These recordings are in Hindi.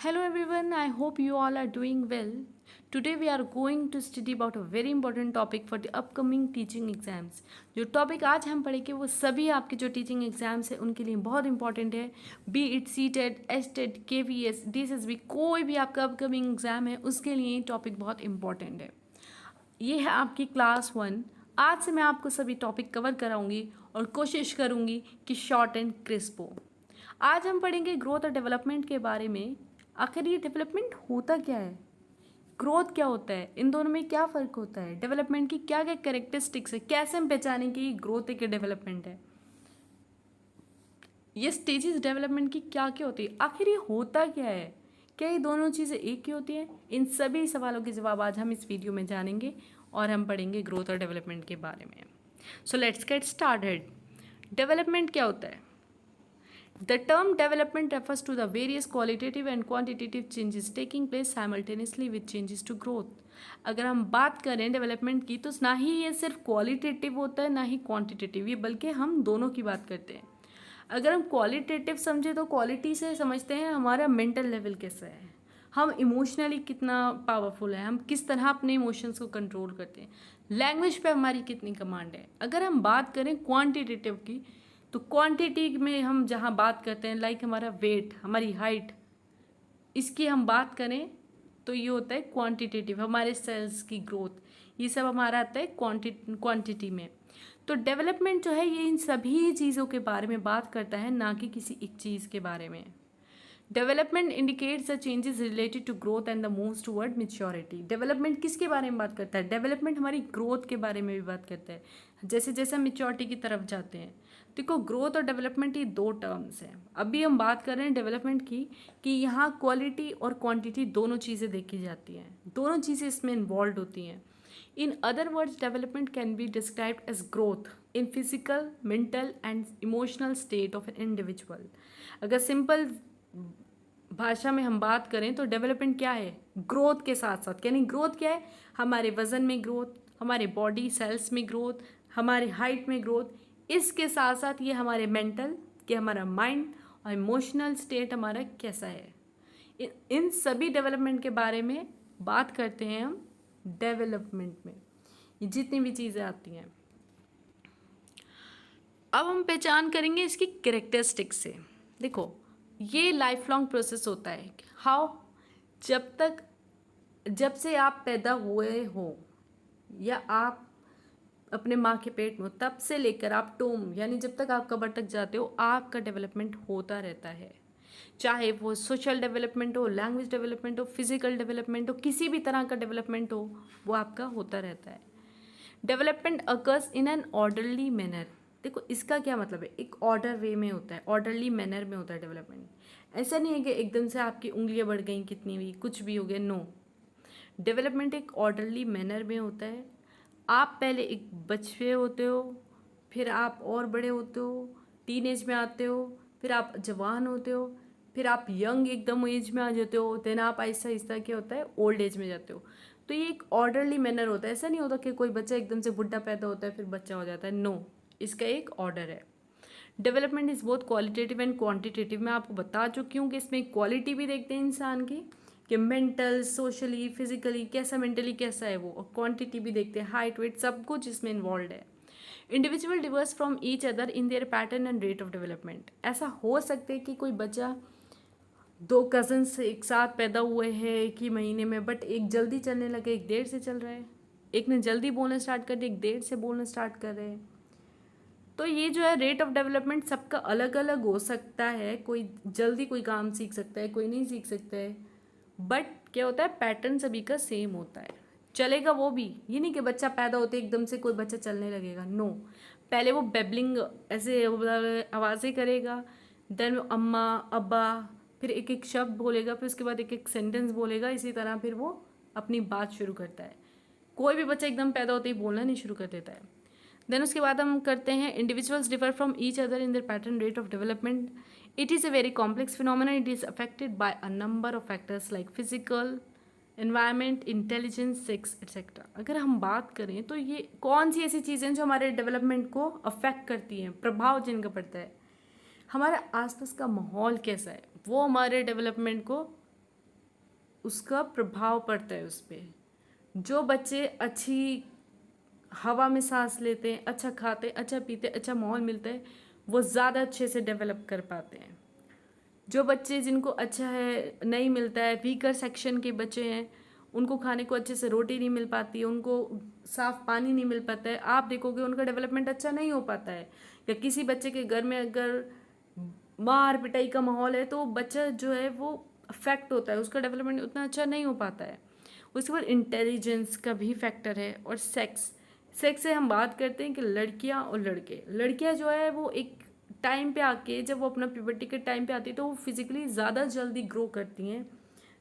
Hello everyone, I hope you all are doing well. Today we are going to study about a very important topic for the upcoming teaching exams. जो टॉपिक आज हम पढ़ेंगे वो सभी आपके जो टीचिंग एग्जाम्स है उनके लिए बहुत इंपॉर्टेंट है. Be it C TET, S TET, K V S, DSSB, कोई भी आपका अपकमिंग एग्जाम है उसके लिए टॉपिक बहुत इंपॉर्टेंट है. ये है आपकी क्लास 1. आज से मैं आपको सभी टॉपिक कवर कराऊंगी और कोशिश करूंगी कि शॉर्ट एंड क्रिस्प हो. आज हम पढ़ेंगे ग्रोथ और डेवलपमेंट के बारे में. आखिर ये डेवलपमेंट होता क्या है, ग्रोथ क्या होता है, इन दोनों में क्या फ़र्क होता है, डेवलपमेंट की क्या क्या कैरेक्टरिस्टिक्स है, कैसे हम पहचानें कि ये ग्रोथ है कि डेवलपमेंट है, ये स्टेजेस डेवलपमेंट की क्या क्या होती है, आखिर ये होता क्या है, क्या ये दोनों चीज़ें एक ही होती हैं. इन सभी सवालों के जवाब आज हम इस वीडियो में जानेंगे और हम पढ़ेंगे ग्रोथ और डेवलपमेंट के बारे में. So let's get started. Development क्या होता है? The term development refers to the various qualitative and quantitative changes taking place simultaneously with changes to growth. अगर हम बात करें डेवलपमेंट की तो ना ही ये सिर्फ क्वालिटेटिव होता है ना ही क्वांटिटेटिव, ये बल्कि हम दोनों की बात करते हैं. अगर हम क्वालिटेटिव समझे तो क्वालिटी से समझते हैं हमारा मेंटल लेवल कैसा है, हम इमोशनली कितना पावरफुल है, हम किस तरह अपने इमोशंस को कंट्रोल करते हैं, लैंग्वेज पे हमारी कितनी कमांड है. अगर हम बात करें क्वांटिटेटिव की तो क्वांटिटी में हम जहाँ बात करते हैं लाइक हमारा वेट, हमारी हाइट, इसकी हम बात करें तो ये होता है क्वांटिटेटिव. हमारे सेल्स की ग्रोथ, ये सब हमारा आता है क्वांटिटी में. तो डेवलपमेंट जो है ये इन सभी चीज़ों के बारे में बात करता है, ना कि किसी एक चीज़ के बारे में. Development indicates the changes related to growth and the moves toward maturity. Development किसके बारे में बात करता है? डेवलपमेंट हमारी ग्रोथ के बारे में भी बात करता है, जैसे जैसे हम मैच्योरिटी की तरफ जाते हैं. देखो, ग्रोथ और डेवलपमेंट ये दो टर्म्स हैं. अभी हम बात कर रहे हैं डेवलपमेंट की कि यहाँ क्वालिटी और क्वांटिटी दोनों चीज़ें देखी जाती हैं, दोनों चीज़ें इसमें इन्वॉल्व होती हैं. In other words, development can be described as growth in physical, mental and emotional state of an individual. अगर सिंपल भाषा में हम बात करें तो डेवलपमेंट क्या है? ग्रोथ के साथ साथ, यानी ग्रोथ क्या है? हमारे वजन में ग्रोथ, हमारे बॉडी सेल्स में ग्रोथ, हमारे हाइट में ग्रोथ, इसके साथ साथ ये हमारे मेंटल कि हमारा माइंड और इमोशनल स्टेट हमारा कैसा है. इन सभी डेवलपमेंट के बारे में बात करते हैं हम डेवलपमेंट में, ये जितनी भी चीज़ें आती हैं. अब हम पहचान करेंगे इसकी कैरेक्टरिस्टिक्स से. देखो, ये लाइफ लॉन्ग प्रोसेस होता है. हाउ? जब से आप पैदा हुए हो या आप अपने माँ के पेट में हो, तब से लेकर आप टोम यानी जब तक आप कब्र तक जाते हो, आपका डेवलपमेंट होता रहता है. चाहे वो सोशल डेवलपमेंट हो, लैंग्वेज डेवलपमेंट हो, फिजिकल डेवलपमेंट हो, किसी भी तरह का डेवलपमेंट हो, वो आपका होता रहता है. Development occurs in an orderly manner. देखो, इसका क्या मतलब है? एक ऑर्डर वे में होता है, ऑर्डरली मैनर में होता है डेवलपमेंट. ऐसा नहीं है कि एकदम से आपकी उंगलियां बढ़ गई, कितनी भी कुछ भी हो गया. नो, डेवलपमेंट एक ऑर्डरली मैनर में होता है. आप पहले एक बच्चे होते हो, फिर आप और बड़े होते हो, टीनेज में आते हो, फिर आप जवान होते हो, फिर आप यंग एकदम एज में आ जाते हो, देन आप आहिस्ता आहिस्ता क्या होता है, ओल्ड एज में जाते हो. तो ये एक ऑर्डरली मैनर होता है. ऐसा नहीं होता कि कोई बच्चा एकदम से बुढ़ा पैदा होता है फिर बच्चा हो जाता है. नो, इसका एक ऑर्डर है. डेवलपमेंट इज़ बहुत क्वालिटेटिव एंड क्वांटिटेटिव. मैं आपको बता चुकी हूँ कि इसमें क्वालिटी भी देखते हैं इंसान की कि मेंटल, सोशली, फिजिकली कैसा, मेंटली कैसा है वो, और क्वांटिटी भी देखते हैं, हाइट, वेट, सब कुछ इसमें इन्वॉल्व है. Individual Divers from each other in their pattern and rate of development. ऐसा हो सकता है कि कोई बच्चा दो कजन्स एक साथ पैदा हुए हैं एक ही महीने में, बट एक जल्दी चलने लगे, एक देर से चल रहा है, एक ने जल्दी बोलना स्टार्ट कर दिया, एक देर से बोलना स्टार्ट कर रहे हैं. तो ये जो है रेट ऑफ डेवलपमेंट सबका अलग अलग हो सकता है. कोई जल्दी कोई काम सीख सकता है, कोई नहीं सीख सकता है, बट क्या होता है, पैटर्न सभी का सेम होता है. चलेगा वो भी, ये नहीं कि बच्चा पैदा होते एकदम से कोई बच्चा चलने लगेगा. नो, पहले वो बेबलिंग ऐसे आवाज़ें करेगा, देन वो अम्मा, अब्बा, फिर एक एक शब्द बोलेगा, फिर उसके बाद एक एक सेंटेंस बोलेगा. इसी तरह फिर वो अपनी बात शुरू करता है. कोई भी बच्चा एकदम पैदा होते ही बोलना नहीं शुरू कर देता है. देन उसके बाद हम करते हैं individuals differ from each other in their pattern rate of development. It is a very complex phenomena. It is affected by a number of factors like physical, environment, intelligence, sex etcetera. अगर हम बात करें तो ये कौन सी ऐसी चीज़ें जो हमारे डेवलपमेंट को अफेक्ट करती हैं, प्रभाव जिनका पड़ता है. हमारा आसपास का माहौल कैसा है वो हमारे डेवलपमेंट को उसका प्रभाव पड़ता है उस पर। जो बच्चे अच्छी हवा में सांस लेते हैं, अच्छा खाते हैं, अच्छा पीते हैं, अच्छा माहौल मिलता है, वो ज़्यादा अच्छे से डेवलप कर पाते हैं। जो बच्चे जिनको अच्छा है नहीं मिलता है, वीकर सेक्शन के बच्चे हैं, उनको खाने को अच्छे से रोटी नहीं मिल पाती है, उनको साफ पानी नहीं मिल पाता है, आप देखोगे उनका डेवलपमेंट अच्छा नहीं हो पाता है। या किसी बच्चे के घर में अगर मार पिटाई का माहौल है तो बच्चा जो है वो अफेक्ट होता है, उसका डेवलपमेंट उतना अच्छा नहीं हो पाता है। उसके बाद इंटेलिजेंस का भी फैक्टर है। और सेक्स से हम बात करते हैं कि लड़कियां और लड़के, लड़कियां जो है वो एक टाइम पे आके, जब वो अपना प्यूबर्टी के टाइम पे आती है तो वो फिजिकली ज़्यादा जल्दी ग्रो करती हैं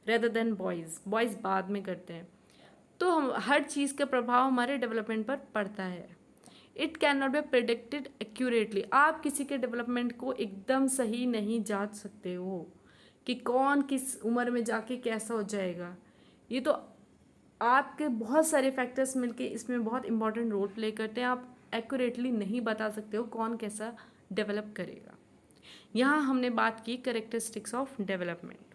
रेदर देन बॉयज़ बाद में करते हैं। तो हम हर चीज़ का प्रभाव हमारे डेवलपमेंट पर पड़ता है। It can not be predicted accurately. आप किसी के डेवलपमेंट को एकदम सही नहीं जांच सकते हो कि कौन किस उम्र में जाके कैसा हो जाएगा। ये तो आपके बहुत सारे फैक्टर्स मिलके इसमें बहुत इंपॉर्टेंट रोल प्ले करते हैं। आप एक्यूरेटली नहीं बता सकते हो कौन कैसा डेवलप करेगा। यहाँ हमने बात की कैरेक्टरिस्टिक्स ऑफ डेवलपमेंट।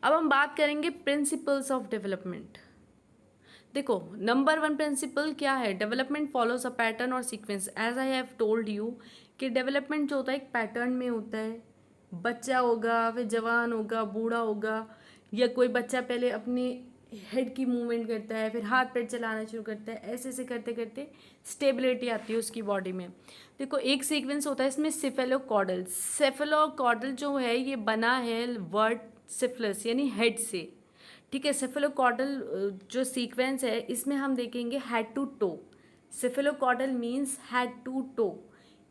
अब हम बात करेंगे प्रिंसिपल्स ऑफ डेवलपमेंट। देखो, नंबर 1 प्रिंसिपल क्या है? डेवलपमेंट फॉलोज अ पैटर्न और sequence. As I have told you कि डेवलपमेंट जो होता है एक पैटर्न में होता है। बच्चा होगा, फिर जवान होगा, बूढ़ा होगा, या कोई बच्चा पहले अपनी हेड की मूवमेंट करता है, फिर हाथ पैर चलाना शुरू करता है, ऐसे ऐसे करते करते स्टेबिलिटी आती है उसकी बॉडी में। देखो, एक सीक्वेंस होता है इसमें सेफेलोकॉर्डल। सेफेलोकॉर्डल जो है ये बना है वर्ड सिफिलिस यानी हेड से, ठीक है। सेफेलोकॉर्डल जो सीक्वेंस है इसमें हम देखेंगे head to toe. Cephalocaudal means head to toe,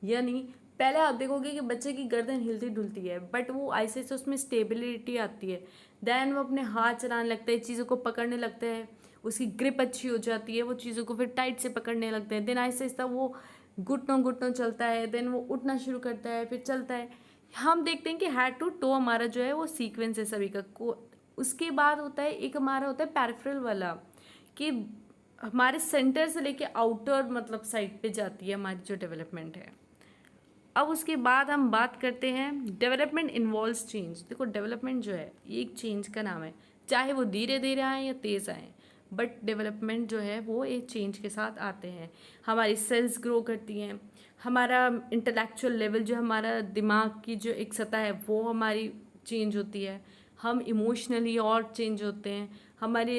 यानी पहले आप देखोगे कि बच्चे की गर्दन हिलती डुलती है, बट वो ऐसे से उसमें स्टेबिलिटी आती है। देन वो अपने हाथ चलाने लगता है, चीज़ों को पकड़ने लगता है, उसकी ग्रिप अच्छी हो जाती है, वो चीज़ों को फिर टाइट से पकड़ने लगते हैं। देन आहिस्ता आहिस्ता वो घुटनों घुटनों चलता है, देन वो उठना शुरू करता है, फिर चलता है। हम देखते हैं कि हेड टू टो हमारा जो है वो सीक्वेंस है सभी का को। उसके बाद होता है एक हमारा होता है पैरिफेरल वाला, कि हमारे सेंटर से लेके आउटर मतलब साइड पे जाती है हमारी जो डेवलपमेंट है। अब उसके बाद हम बात करते हैं डेवलपमेंट इन्वॉल्व्स चेंज। देखो, डेवलपमेंट जो है ये एक चेंज का नाम है, चाहे वो धीरे धीरे आए या तेज़ आए, बट डेवलपमेंट जो है वो एक चेंज के साथ आते हैं। हमारी सेल्स ग्रो करती हैं, हमारा इंटेलेक्चुअल लेवल जो हमारा दिमाग की जो एक सतह है वो हमारी चेंज होती है, हम इमोशनली और चेंज होते हैं, हमारी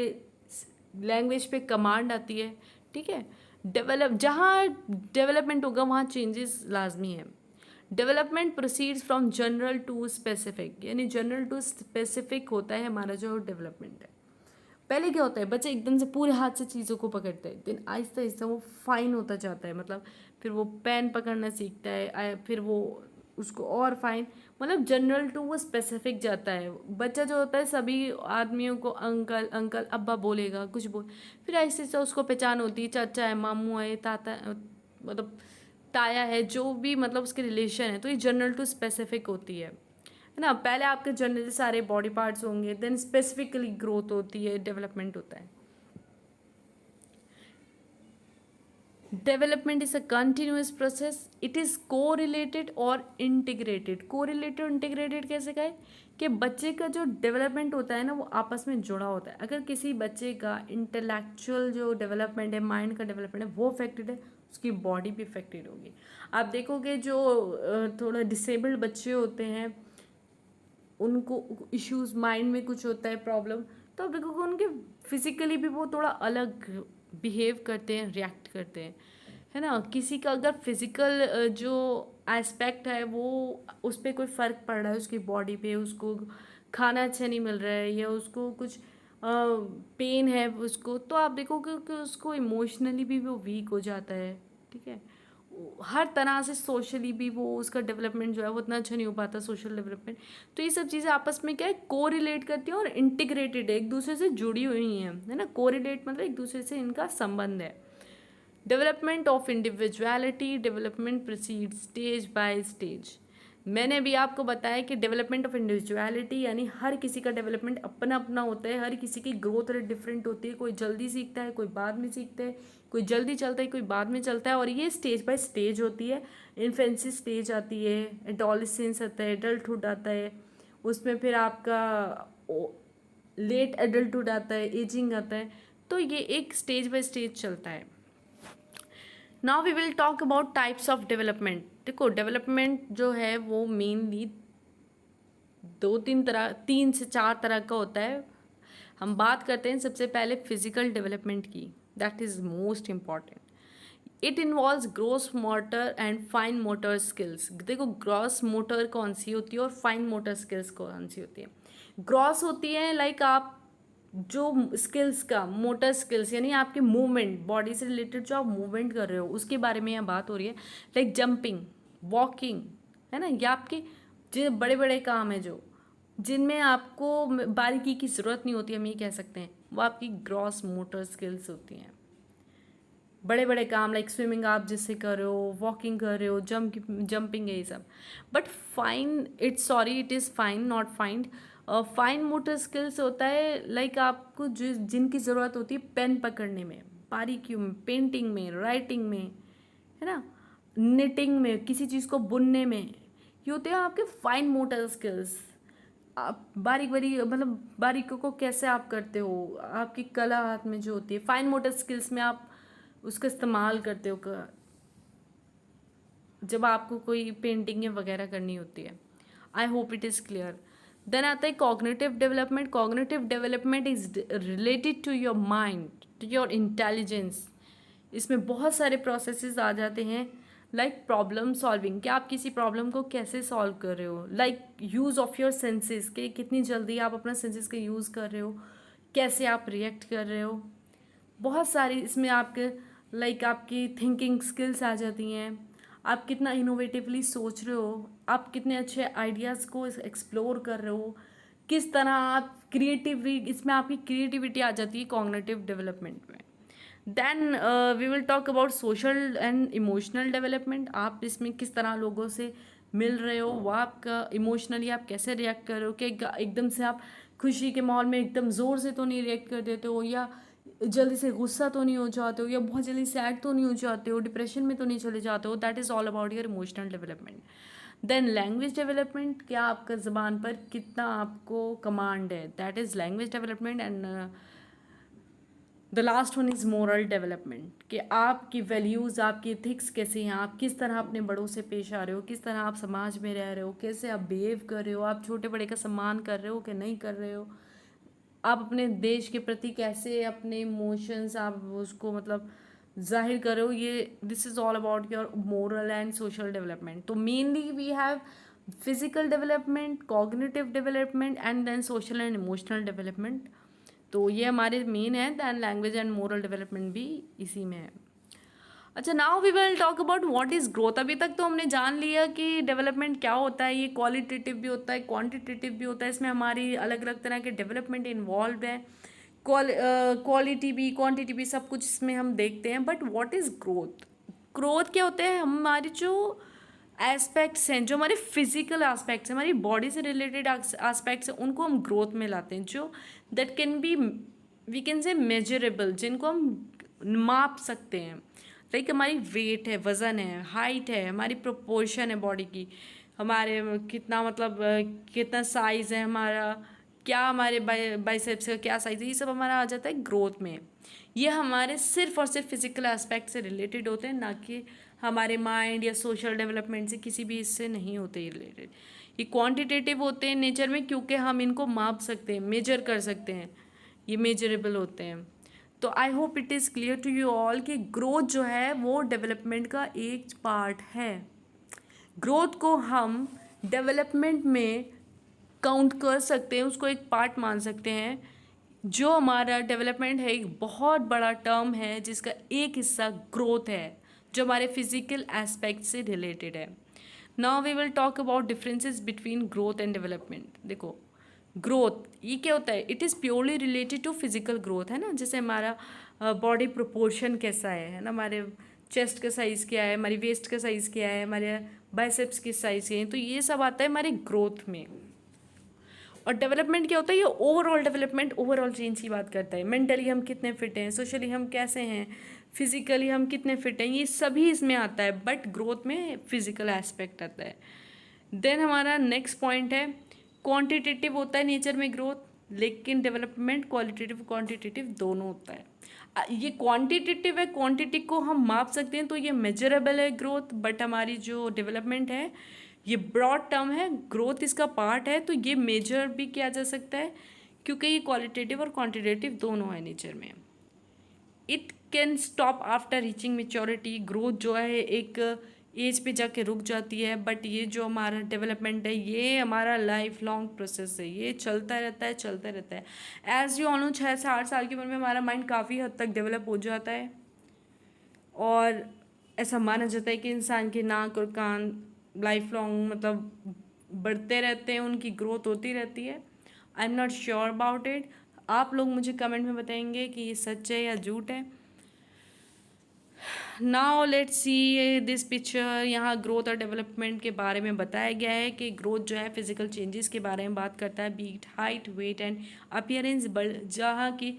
लैंग्वेज पे कमांड आती है, ठीक है। जहाँ डेवलपमेंट होगा वहाँ चेंजेस लाजमी है। Development proceeds from general to specific, यानी जनरल टू स्पेसिफिक होता है हमारा जो डेवलपमेंट है। पहले क्या होता है, बच्चे एकदम से पूरे हाथ से चीज़ों को पकड़ते हैं, देन आहिस्ता आहिस्ता वो फाइन होता जाता है, मतलब फिर वो पेन पकड़ना सीखता है, फिर वो उसको और फाइन, मतलब जनरल टू वो स्पेसिफिक जाता है। बच्चा जो होता है सभी आदमियों को अंकल अंकल अब्बा बोलेगा, कुछ बोल, फिर ऐसे ऐसे उसको पहचान होती है, चाचा है, मामू है, ताता मतलब ताया है, जो भी मतलब उसके रिलेशन है, तो ये जनरल टू स्पेसिफिक होती है ना। पहले आपके जनरल सारे बॉडी पार्ट्स होंगे, देन स्पेसिफिकली ग्रोथ होती है, डेवलपमेंट होता है। Development is a continuous process, it is को रिलेटेड और इंटीग्रेटेड। को रिलेटेड और इंटीग्रेटेड कैसे कहें कि बच्चे का जो डेवलपमेंट होता है ना वो आपस में जुड़ा होता है। अगर किसी बच्चे का इंटेलेक्चुअल जो डेवलपमेंट है, माइंड का डेवलपमेंट है, वो अफेक्टेड है, उसकी बॉडी भी अफेक्टेड होगी। आप देखोगे जो थोड़ा डिसेबल्ड बच्चे होते हैं, उनको इश्यूज माइंड में कुछ होता है प्रॉब्लम, तो आप देखोगे उनके फिजिकली भी वो थोड़ा अलग बिहेव करते हैं, रिएक्ट करते हैं, है ना। किसी का अगर फिजिकल जो एस्पेक्ट है वो उस पर कोई फ़र्क पड़ रहा है उसकी बॉडी पे, उसको खाना अच्छा नहीं मिल रहा है या उसको कुछ पेन है उसको, तो आप देखोगे कि उसको इमोशनली भी वो वीक हो जाता है, ठीक है। हर तरह से सोशली भी वो उसका डेवलपमेंट जो है वो उतना अच्छा नहीं हो पाता, सोशल डेवलपमेंट। तो ये सब चीज़ें आपस में क्या है, कोरिलेट करती हैं और इंटीग्रेटेड है, एक दूसरे से जुड़ी हुई हैं, है ना। कोरिलेट मतलब एक दूसरे से इनका संबंध है। Development of individuality, development proceed stage by stage. मैंने भी आपको बताया कि डेवलपमेंट ऑफ इंडिविजुअलिटी यानी हर किसी का डेवलपमेंट अपना अपना होता है, हर किसी की ग्रोथ रेट डिफरेंट होती है, कोई जल्दी सीखता है, कोई बाद में सीखता है, कोई जल्दी चलता है, कोई बाद में चलता है, और ये स्टेज बाय स्टेज होती है। इन्फेंसी स्टेज आती है, एडोलेसेंस आता है, एडल्टहुड आता है, उसमें फिर आपका लेट एडल्टहुड आता है, एजिंग आता है, तो ये एक स्टेज बाय स्टेज चलता है. Now we will talk about types of development. देखो डेवलपमेंट जो है वो मेनली तीन से चार तरह का होता है. हम बात करते हैं सबसे पहले फिजिकल डेवलपमेंट की. That is most important. It involves gross motor and fine motor skills. देखो ग्रॉस मोटर कौन सी होती है और फाइन मोटर स्किल्स कौन सी होती है. ग्रॉस होती है लाइक आप जो स्किल्स का मोटर स्किल्स यानी आपके मूवमेंट, बॉडी से रिलेटेड जो आप मूवमेंट कर रहे हो उसके बारे में यहाँ बात हो रही है. लाइक जंपिंग, वॉकिंग, है ना. ये आपके जो बड़े बड़े काम है जो जिनमें आपको बारीकी की ज़रूरत नहीं होती, हम ये कह सकते हैं, वो आपकी ग्रॉस मोटर स्किल्स होती हैं. बड़े बड़े काम लाइक स्विमिंग आप जिससे कर रहे हो, वॉकिंग कर रहे हो, जंपिंग है, ये सब. But fine it is fine not find. Fine motor skills होता है लाइक आपको जिनकी ज़रूरत होती है पेन पकड़ने में, बारीकियों में, पेंटिंग में, राइटिंग में, है ना, निटिंग में, किसी चीज़ को बुनने में. ये होते हैं आपके फाइन मोटर स्किल्स. आप बारीकों को कैसे आप करते हो, आपकी कला हाथ में जो होती है, फाइन मोटर स्किल्स में आप उसका इस्तेमाल करते हो जब आपको कोई पेंटिंग वगैरह करनी होती है. I hope it is clear. Then आता है cognitive development. Cognitive development is related to your mind, to your intelligence. इसमें बहुत सारे प्रोसेसेस आ जाते हैं लाइक प्रॉब्लम सॉल्विंग, कि आप किसी प्रॉब्लम को कैसे सॉल्व कर रहे हो. Like use of your senses, के कितनी जल्दी आप अपना सेंसेस का यूज़ कर रहे हो, कैसे आप रिएक्ट कर रहे हो. बहुत सारी इसमें आपके लाइक आपकी थिंकिंग स्किल्स आ जाती हैं. आप कितना इनोवेटिवली सोच रहे हो, आप कितने अच्छे आइडियाज़ को एक्सप्लोर कर रहे हो, किस तरह आप क्रिएटिवली, इसमें आपकी क्रिएटिविटी आ जाती है कॉग्निटिव डेवलपमेंट में. Then we will talk about social and emotional development. आप इसमें किस तरह लोगों से मिल रहे हो, वो आपका इमोशनली आप कैसे रिएक्ट कर रहे हो, कि एकदम से आप खुशी के माहौल में एकदम ज़ोर से तो नहीं रिएक्ट कर देते हो, या जल्दी से गुस्सा तो नहीं हो जाते हो, या बहुत जल्दी सैड तो नहीं हो जाते हो, डिप्रेशन में तो नहीं चले जाते हो. That is all about your emotional development. Then language development, क्या आपका ज़बान पर कितना आपको कमांड है, that is language development. And the last one is moral development, कि आपकी वैल्यूज़, आपकी एथिक्स कैसे हैं, आप किस तरह अपने बड़ों से पेश आ रहे हो, किस तरह आप समाज में रह रहे हो, कैसे आप बिहेव कर रहे हो, आप छोटे बड़े का सम्मान कर रहे हो कि नहीं कर रहे हो, आप अपने देश के प्रति कैसे अपने इमोशंस आप उसको जाहिर कर रहे हो. ये this is all about your moral and social development. तो mainly we have physical development, cognitive development and then social and emotional development. तो ये हमारे मेन है. Then language and moral development भी इसी में है. अच्छा, now we will talk about what is growth. अभी तक तो हमने जान लिया कि डेवलपमेंट क्या होता है. ये क्वालिटेटिव भी होता है, क्वांटिटेटिव भी होता है. इसमें हमारी अलग अलग तरह के डेवलपमेंट इन्वॉल्व है. क्वालिटी भी, क्वांटिटी भी, सब कुछ इसमें हम देखते हैं. But what is growth. Growth क्या होते हैं, हमारी जो एस्पेक्ट्स हैं, जो हमारे फिजिकल एस्पेक्ट्स हैं, हमारी बॉडी से रिलेटेड एस्पेक्ट्स हैं, उनको हम ग्रोथ में लाते हैं, जो that can be, we can say measurable, जिनको हम माप सकते हैं. लाइक हमारी वेट है, वज़न है, हाइट है, हमारी प्रोपोर्शन है बॉडी की, हमारे कितना साइज़ है हमारा, क्या हमारे बाइसेप्स का क्या साइज़ है, ये सब हमारा आ जाता है ग्रोथ में. ये हमारे सिर्फ और सिर्फ फिजिकल एस्पेक्ट से रिलेटेड होते हैं, ना कि हमारे माइंड या सोशल डेवलपमेंट से किसी भी इससे नहीं होते ये रिलेटेड. ये क्वांटिटेटिव होते हैं नेचर में, क्योंकि हम इनको माप सकते हैं, मेजर कर सकते हैं, ये मेजरेबल होते हैं. तो I hope it is clear to you all कि ग्रोथ जो है वो डेवलपमेंट का एक पार्ट है. ग्रोथ को हम डेवलपमेंट में काउंट कर सकते हैं, उसको एक पार्ट मान सकते हैं. जो हमारा डेवलपमेंट है एक बहुत बड़ा टर्म है, जिसका एक हिस्सा ग्रोथ है, जो हमारे फिजिकल एस्पेक्ट से रिलेटेड है. Now we will talk about differences between growth and development. देखो ग्रोथ ये क्या होता है, it is purely related to physical growth, है ना. जैसे हमारा बॉडी प्रोपोर्शन कैसा है ना, हमारे चेस्ट का साइज़ क्या है, हमारी वेस्ट का साइज़ क्या है, हमारे बाइसेप्स किस साइज़ के हैं, तो ये सब आता है हमारे ग्रोथ में. और डेवलपमेंट क्या होता है, ये ओवरऑल डेवलपमेंट, ओवरऑल चेंज की बात करता है. मेंटली हम कितने फिट हैं, सोशली हम कैसे हैं, फिजिकली हम कितने फिट हैं, ये सभी इसमें आता है. बट ग्रोथ में फिजिकल एस्पेक्ट आता है. देन हमारा नेक्स्ट पॉइंट है क्वांटिटेटिव होता है नेचर में ग्रोथ. लेकिन डेवलपमेंट क्वालिटेटिव क्वांटिटेटिव दोनों होता है। ये क्वांटिटेटिव है, क्वांटिटी को हम माप सकते हैं तो ये मेजरेबल है ग्रोथ, बट हमारी जो डेवलपमेंट है ये ब्रॉड टर्म है, ग्रोथ इसका पार्ट है, तो ये मेजर भी किया जा सकता है क्योंकि ये क्वालिटेटिव और क्वांटिटेटिव दोनों है नेचर में। It can stop after reaching maturity, growth जो है एक एज पे जाके रुक जाती है, बट ये जो हमारा डेवलपमेंट है ये हमारा लाइफ लॉन्ग प्रोसेस है, ये चलता रहता है चलता रहता है। एज यू ऑल नो 6 से 8 साल की उम्र में हमारा माइंड काफ़ी हद तक डेवलप हो जाता है और ऐसा माना जाता है कि इंसान के नाक और कान लाइफ लॉन्ग मतलब बढ़ते रहते हैं, उनकी ग्रोथ होती रहती है। I am not sure about it, आप लोग मुझे कमेंट में बताएंगे कि ये सच है या झूठ है। Now let's see this picture. यहाँ ग्रोथ और डेवलपमेंट के बारे में बताया गया है कि ग्रोथ जो है फिजिकल चेंजेस के बारे में बात करता है, be it height weight and appearance, जहाँ की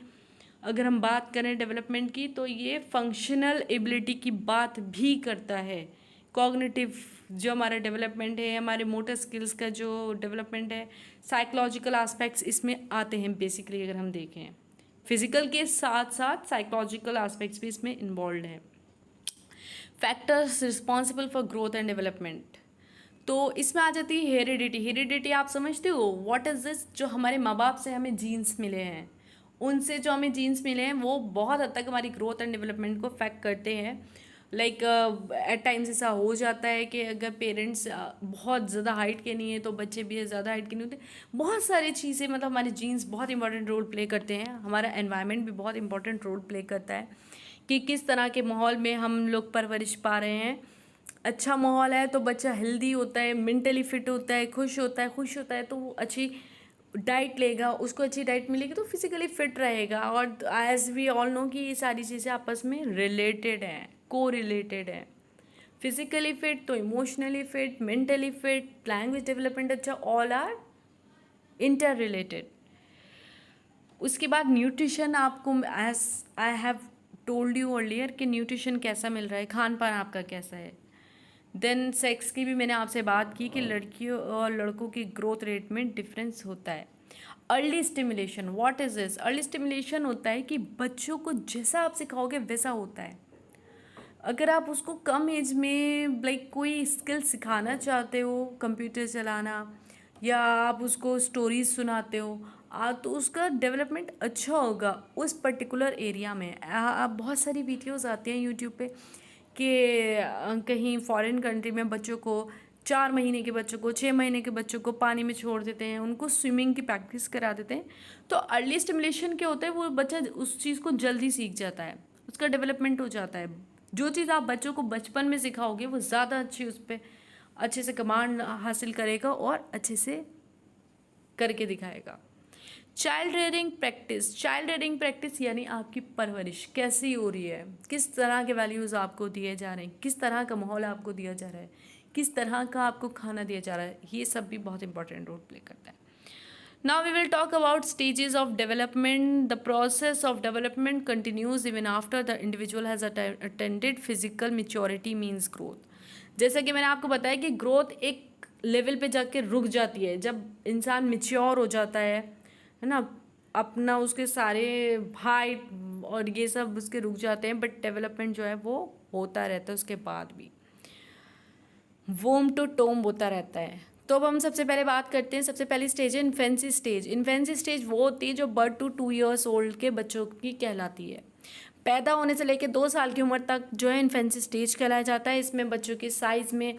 अगर हम बात करें डेवलपमेंट की तो ये फंक्शनल एबिलिटी की बात भी करता है। कॉग्निटिव जो हमारा डेवलपमेंट है, हमारे मोटर स्किल्स का जो डेवलपमेंट है, साइकोलॉजिकल एस्पेक्ट्स इसमें आते हैं बेसिकली। अगर हम देखें फिजिकल के साथ साथ साइकोलॉजिकल एस्पेक्ट्स भी इसमें इन्वॉल्व हैं। Factors responsible for growth and development, तो इसमें आ जाती है हेरिडिटी। हेरिडिटी आप समझते हो व्हाट इज़ दिस? जो हमारे माँ बाप से हमें जीन्स मिले हैं, उनसे जो हमें जीन्स मिले हैं वो बहुत हद तक हमारी ग्रोथ एंड डेवलपमेंट को अफेक्ट करते हैं। लाइक एट टाइम्स ऐसा हो जाता है कि अगर पेरेंट्स बहुत ज़्यादा हाइट के नहीं है तो बच्चे भी ज़्यादा हाइट के नहीं होते। बहुत सारी चीज़ें मतलब हमारे जीन्स बहुत इंपॉर्टेंट रोल प्ले करते हैं, हमारा एनवायरनमेंट भी बहुत इंपॉर्टेंट रोल प्ले करता है कि किस तरह के माहौल में हम लोग परवरिश पा रहे हैं। अच्छा माहौल है तो बच्चा हेल्दी होता है, मेंटली फिट होता है, खुश होता है तो वो अच्छी डाइट लेगा, उसको अच्छी डाइट मिलेगी तो फिजिकली फिट रहेगा। और एज वी ऑल नो कि ये सारी चीज़ें आपस में रिलेटेड हैं, को रिलेटेड है। फिजिकली फिट तो emotionally fit, mentally fit, language development अच्छा, ऑल आर इंटर रिलेटेड। उसके बाद न्यूट्रिशन, आपको as I have told you earlier कि न्यूट्रिशन कैसा मिल रहा है, खान पान आपका कैसा है। देन सेक्स की भी मैंने आपसे बात की कि लड़कियों और लड़कों की ग्रोथ रेट में डिफरेंस होता है। Early stimulation, what is this? Early stimulation होता है कि बच्चों को जैसा आप सिखाओगे वैसा होता है। अगर आप उसको कम एज में लाइक कोई स्किल सिखाना चाहते हो, कंप्यूटर चलाना, या आप उसको स्टोरीज सुनाते हो तो उसका डेवलपमेंट अच्छा होगा उस पर्टिकुलर एरिया में। आप बहुत सारी वीडियोस आती हैं यूट्यूब पे कि कहीं फॉरेन कंट्री में बच्चों को 4 महीने के बच्चों को 6 महीने के बच्चों को पानी में छोड़ देते हैं, उनको स्विमिंग की प्रैक्टिस करा देते हैं। तो अर्ली स्टिमुलेशन क्या होता है, वो बच्चा उस चीज़ को जल्दी सीख जाता है, उसका डेवलपमेंट हो जाता है। जो चीज़ आप बच्चों को बचपन में सिखाओगे वो ज़्यादा अच्छी उस पर अच्छे से कमांड हासिल करेगा और अच्छे से करके दिखाएगा। Child rearing practice, child rearing practice यानी आपकी परवरिश कैसी हो रही है, किस तरह के वैल्यूज़ आपको दिए जा रहे हैं, किस तरह का माहौल आपको दिया जा रहा है, किस तरह का आपको खाना दिया जा रहा है, ये सब भी बहुत इंपॉर्टेंट रोल प्ले करता है। Now we will talk about stages of development. The process of development continues even after the individual has attained physical maturity means growth. जैसा कि मैंने आपको बताया कि ग्रोथ एक लेवल पे जाके रुक जाती है जब इंसान मेच्योर हो जाता है ना, अपना उसके सारे हाइट और ये सब उसके रुक जाते हैं, बट डेवलपमेंट जो है वो होता रहता है उसके बाद भी, वोम टू टोम होता रहता है। तो अब हम सबसे पहले बात करते हैं, सबसे पहली स्टेज है इन्फेंसी स्टेज। इन्फेंसी स्टेज वो होती है जो 1 to 2 years ओल्ड के बच्चों की कहलाती है। पैदा होने से लेकर 2 साल की उम्र तक जो है इन्फेंसी स्टेज कहलाया जाता है। इसमें बच्चों के साइज़ में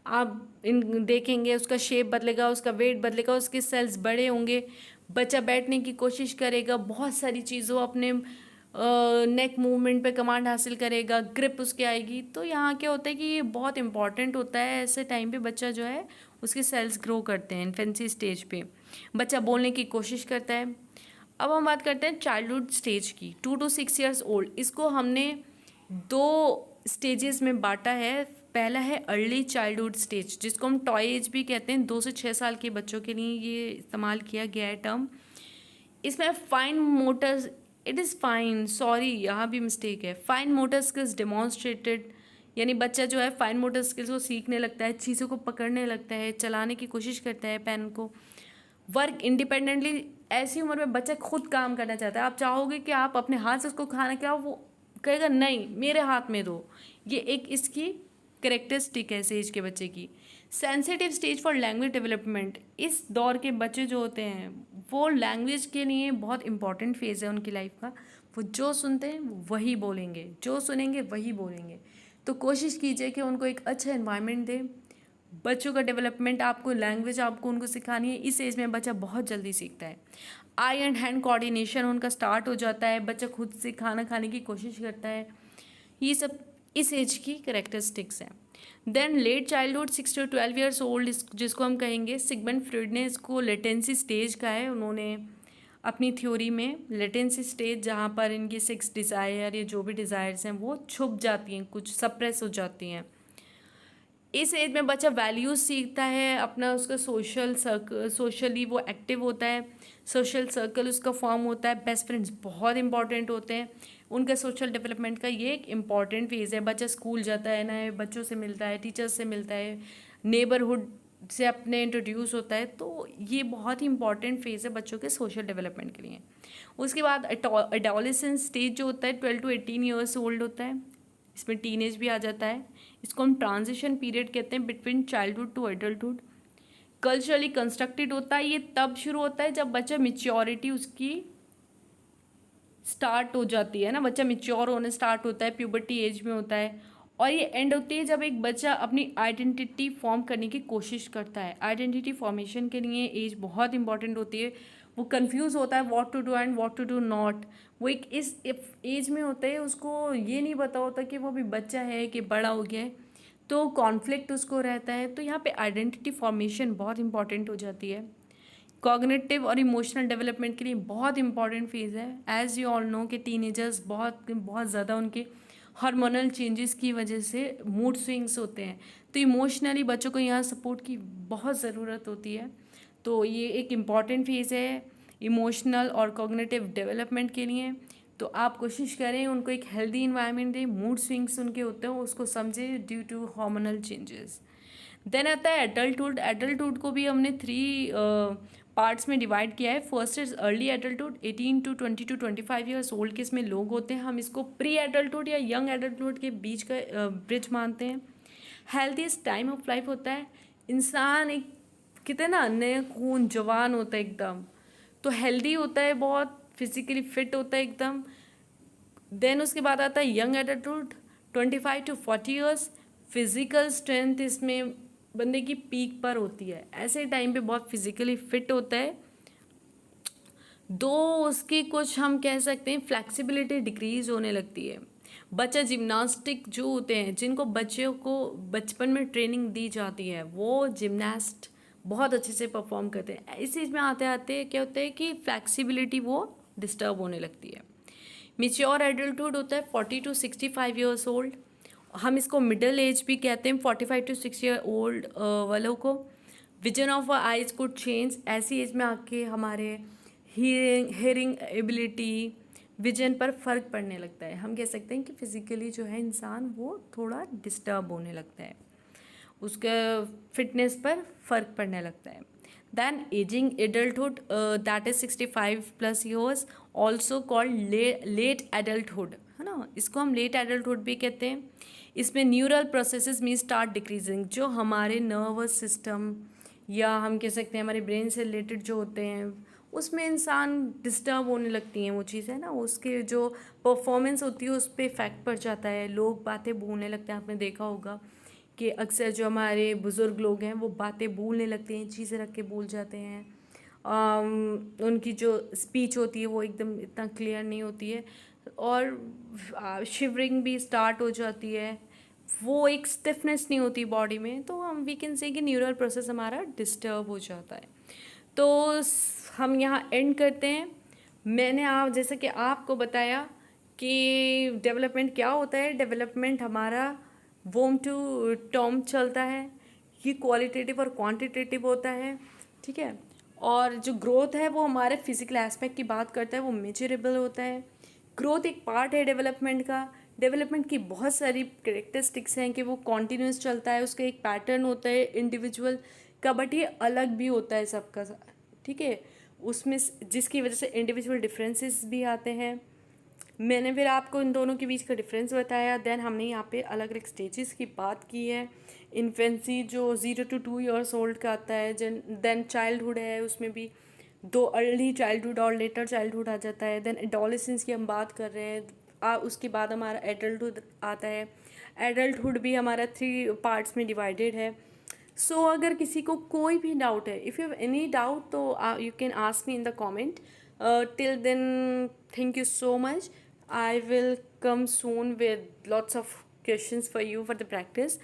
आप देखेंगे उसका शेप बदलेगा, उसका वेट बदलेगा, उसके सेल्स बड़े होंगे, बच्चा बैठने की कोशिश करेगा, बहुत सारी चीज़ों अपने नेक मूवमेंट पे कमांड हासिल करेगा, ग्रिप उसके आएगी। तो यहाँ क्या होता है कि ये बहुत इंपॉर्टेंट होता है, ऐसे टाइम पे बच्चा जो है उसके सेल्स ग्रो करते हैं। इन्फेंसी स्टेज पे बच्चा बोलने की कोशिश करता है। अब हम बात करते हैं चाइल्डहुड स्टेज की, 2 to 6 years ओल्ड। इसको हमने 2 स्टेजेस में बांटा है। पहला है अर्ली चाइल्डहुड स्टेज, जिसको हम टॉय एज भी कहते हैं। 2 से 6 साल के बच्चों के लिए ये इस्तेमाल किया गया है टर्म। इसमें fine motor, it is fine, sorry यहाँ भी मिस्टेक है, फाइन मोटर स्किल्स डेमॉन्स्ट्रेटेड, यानी बच्चा जो है फाइन मोटर स्किल्स को सीखने लगता है, चीज़ों को पकड़ने लगता है, चलाने की कोशिश करता है पेन को, वर्क इंडिपेंडेंटली, ऐसी उम्र में बच्चा खुद काम करना चाहता है। आप चाहोगे कि आप अपने हाथ से उसको खाना खिलाओ, वो कहेगा नहीं मेरे हाथ में दो। ये एक इसकी करेक्टरिस्टिक है इस एज के बच्चे की। Sensitive stage for language development, इस दौर के बच्चे जो होते हैं वो लैंग्वेज के लिए बहुत इंपॉर्टेंट फेज़ है उनकी लाइफ का। वो जो सुनते हैं वो वही बोलेंगे, जो सुनेंगे वही बोलेंगे। तो कोशिश कीजिए कि उनको एक अच्छा इन्वायरमेंट दें। बच्चों का डेवलपमेंट, आपको लैंग्वेज आपको उनको सिखानी है। इस एज में बच्चा बहुत जल्दी सीखता है। आई एंड हैंड कोऑर्डिनेशन उनका स्टार्ट हो जाता है, बच्चा खुद से खाना खाने की कोशिश करता है। ये सब इस एज की करेक्टरिस्टिक्स हैं। Then late childhood 6 to 12 years old, जिसको हम कहेंगे, सिगमंड फ्रॉइड ने इसको लेटेंसी स्टेज का है। उन्होंने अपनी थ्योरी में लेटेंसी स्टेज, जहाँ पर इनकी 6 डिज़ायर या जो भी डिज़ायर्स हैं वो छुप जाती हैं, कुछ सप्रेस हो जाती हैं। इस एज में बच्चा वैल्यूज़ सीखता है अपना, उसका सोशली वो एक्टिव होता है, सोशल सर्कल उसका फॉर्म होता है, बेस्ट फ्रेंड्स बहुत इंपॉर्टेंट होते हैं। उनका सोशल डेवलपमेंट का ये एक इम्पॉर्टेंट फेज़ है। बच्चा स्कूल जाता है, नए बच्चों से मिलता है, टीचर्स से मिलता है, नेबरहुड से अपने इंट्रोड्यूस होता है। तो ये बहुत ही इंपॉर्टेंट फेज़ है बच्चों के सोशल डेवलपमेंट के लिए। उसके बाद एडोलेसेंस स्टेज जो होता है 12 to 18 years ओल्ड होता है। इसमें टीनेज भी आ जाता है। इसको हम ट्रांजिशन पीरियड कहते हैं between childhood to adulthood. Culturally constructed होता है, ये तब शुरू होता है जब बच्चा मेच्योरिटी उसकी स्टार्ट हो जाती है ना, बच्चा मेच्योर होने स्टार्ट होता है, प्यूबर्टी एज में होता है। और ये एंड होती है जब एक बच्चा अपनी आइडेंटिटी फॉर्म करने की कोशिश करता है। आइडेंटिटी फॉर्मेशन के लिए एज बहुत इंपॉर्टेंट होती है। वो कंफ्यूज होता है what to do and what to do not. वो एक इस एज में होता है, उसको ये नहीं पता होता कि वो अभी बच्चा है कि बड़ा हो गया है, तो कॉन्फ्लिक्ट उसको रहता है। तो यहाँ पे आइडेंटिटी फॉर्मेशन बहुत इंपॉर्टेंट हो जाती है। कॉग्निटिव और इमोशनल डेवलपमेंट के लिए बहुत इंपॉर्टेंट फेज़ है। एज़ यू ऑल नो कि टीनेजर्स बहुत बहुत ज़्यादा उनके हार्मोनल चेंजेस की वजह से मूड स्विंग्स होते हैं। तो इमोशनली बच्चों को यहाँ सपोर्ट की बहुत ज़रूरत होती है। तो ये एक इम्पॉर्टेंट फेज़ है इमोशनल और कॉग्निटिव डेवलपमेंट के लिए। तो आप कोशिश करें उनको एक हेल्दी इन्वायरमेंट दें। मूड स्विंग्स उनके होते हैं उसको समझें due to hormonal changes. Then आता है एडल्टहुड। एडल्टहुड को भी हमने 3 पार्ट्स में डिवाइड किया है। First is early adulthood 18 to 20 to 25 years old के इसमें लोग होते हैं। हम इसको प्री एडल्टहुड या यंग एडल्टहुड के बीच का ब्रिज मानते हैं। हेल्थीस्ट टाइम ऑफ लाइफ होता है। इंसान एक कितने ना नए खून जवान होता है एकदम, तो हेल्दी होता है, बहुत फिजिकली फिट होता है एकदम। देन उसके बाद आता है young adulthood 25 to 40 years. Physical strength इसमें बंदे की पीक पर होती है, ऐसे टाइम पे बहुत फिजिकली फिट होता है। दो उसकी कुछ हम कह सकते हैं फ्लेक्सिबिलिटी डिक्रीज होने लगती है। बच्चा जिम्नास्टिक जो होते हैं, जिनको बच्चों को बचपन में ट्रेनिंग दी जाती है, वो जिम्नास्ट बहुत अच्छे से परफॉर्म करते हैं। इस चीज़ में आते आते क्या होता है कि फ्लेक्सिबिलिटी वो डिस्टर्ब होने लगती है। मेच्योर एडल्टहुड होता है 40 to 65 ईयर्स ओल्ड। हम इसको मिडिल एज भी कहते हैं 45 to 60 ईयर ओल्ड वालों को। Vision of eyes could change, ऐसी एज में आके हमारे हियरिंग एबिलिटी, विजन पर फ़र्क पड़ने लगता है। हम कह सकते हैं कि फिज़िकली जो है इंसान वो थोड़ा डिस्टर्ब होने लगता है, उसके फिटनेस पर फ़र्क पड़ने लगता है। Then ageing adulthood that is 65+ years, also called late adulthood, है ना। इसको हम लेट एडल्टहुड भी कहते हैं। इसमें न्यूरल प्रोसेसेस में स्टार्ट डिक्रीजिंग, जो हमारे नर्वस सिस्टम या हम कह सकते हैं हमारे ब्रेन से रिलेटेड जो होते हैं उसमें इंसान डिस्टर्ब होने लगती हैं वो चीज़ें ना, उसके जो परफॉर्मेंस होती है उस पर इफ़ेक्ट पड़ जाता है। लोग बातें भूलने लगते हैं। आपने देखा होगा कि अक्सर जो हमारे बुज़ुर्ग लोग हैं वो बातें भूलने लगते हैं, चीज़ें रख के भूल जाते हैं। उनकी जो स्पीच होती है वो एकदम इतना क्लियर नहीं होती है, और शिवरिंग भी स्टार्ट हो जाती है। वो एक स्टिफनेस नहीं होती बॉडी में, तो हम वी कैन से कि न्यूरल प्रोसेस हमारा डिस्टर्ब हो जाता है। तो हम यहाँ एंड करते हैं। मैंने आप जैसे कि आपको बताया कि डेवलपमेंट क्या होता है। डेवलपमेंट हमारा वोम टू टॉम चलता है, ये क्वालिटेटिव और क्वांटिटेटिव होता है, ठीक है। और जो ग्रोथ है वो हमारे फिजिकल एस्पेक्ट की बात करता है, वो मेजरेबल होता है। ग्रोथ एक पार्ट है डेवलपमेंट का। डेवलपमेंट की बहुत सारी करेक्टरिस्टिक्स हैं कि वो कॉन्टीन्यूस चलता है, उसका एक पैटर्न होता है इंडिविजुअल का, बट ये अलग भी होता है सबका, ठीक है, उसमें जिसकी वजह से इंडिविजुअल डिफरेंसेस भी आते हैं। मैंने फिर आपको इन दोनों के बीच का डिफरेंस बताया। देन हमने यहाँ पे अलग अलग स्टेजेस की बात की है। इन्फेंसी जो 0 to 2 years ओल्ड का आता है, देन चाइल्डहुड है, उसमें भी दो अर्ली चाइल्डहुड और लेटर चाइल्डहुड आ जाता है। देन एडोलेसेंस की हम बात कर रहे हैं, उसके बाद हमारा एडल्टहुड आता है। एडल्टहुड भी हमारा 3 पार्ट्स में डिवाइडेड है। सो अगर किसी को कोई भी डाउट है, if you have any doubt, तो you can ask me in the comment. Till then, thank you so much. I will come soon with lots of questions for you for the practice.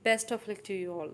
Best of luck to you all.